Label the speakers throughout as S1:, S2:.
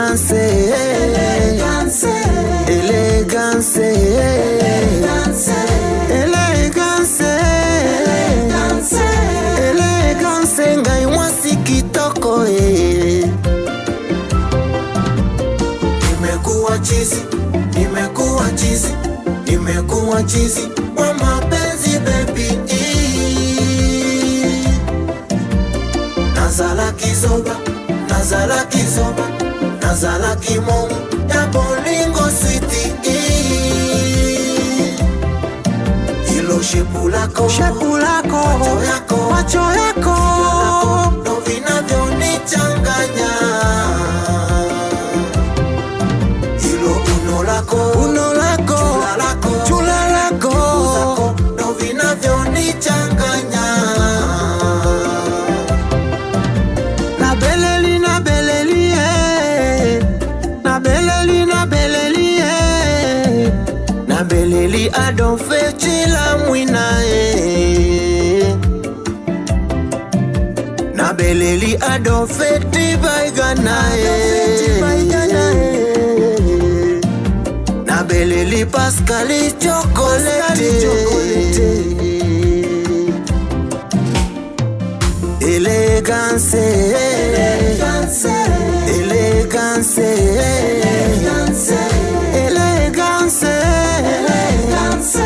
S1: Elegance, elegance, elegance, elegance, elegance, elegance, ngai mwasi kitoko Nimekuwa chizi, nimekuwa chizi, nimekuwa chizi wa mapenzi baby. Nazala kizoba, nazala kizoba, nazala kimomu ya bolingo city. Ilo shepu lako, macho yako, macho yako, ndo vinavyonichanganya. Ilo uno lako, chula lako, ndo vinavyonichanganya. Beleli adonfe chila mwina Na beleli adonfe tibaigana Na beleli Pascali chocolate Elegance, elegance, elegance, elegance, elegance,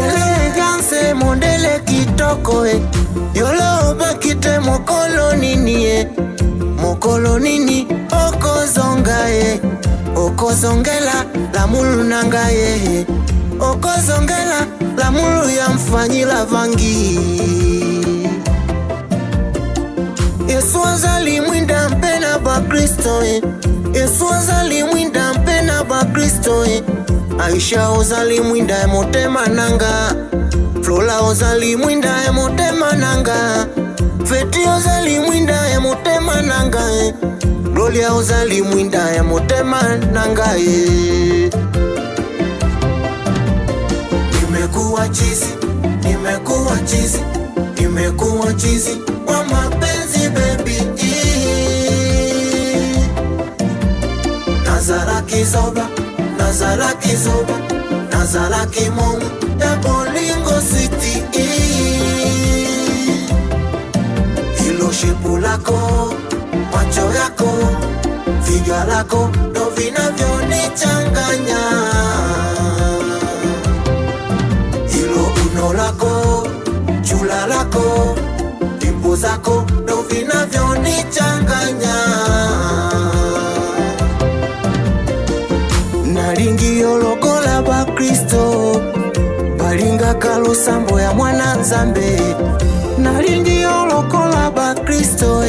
S1: elegance, mondele kitoko Yolo bakite mokolo nini Mokolo nini okozonga Okozongela la mulu nanga Okozongela la mulu ya mfanyi la vangi Yesu azali mwinda mpena ba Kristo Yesu azali mwinda mpena ba Kristo Aisha ozali mwinda ya motema nanga Flola ozali mwinda ya motema nanga Feti ozali mwinda ya motema nanga Gloria ozali mwinda ya motema nanga Nimekuwa chizi, nimekuwa chizi, nimekuwa chizi wa mapenzi baby. Nazala kizoba, nazala kizoba, nazala kimomu ya bolingo city. Ilo shepu lako, macho yako, figa lako, ndo vinavyonichanganya. Ilo uno lako, chula lako, dimpo zako, ndo vinavyonichanganya. Nalingi yoloko la ba Kristo, balinga kalusambo ya mwana nzambe. Nalingi yoloko la ba Kristo,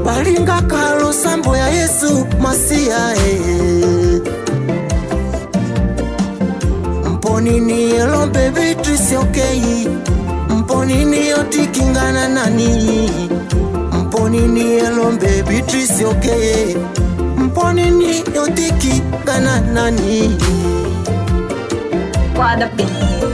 S1: balinga kalusambo ya Yesu Masia. Mponini elombe Beatrice okay. Mponini yotikingana nani. Mponini elombe Beatrice okay. Mponini yotikingana nani.
S2: Kwa the beat.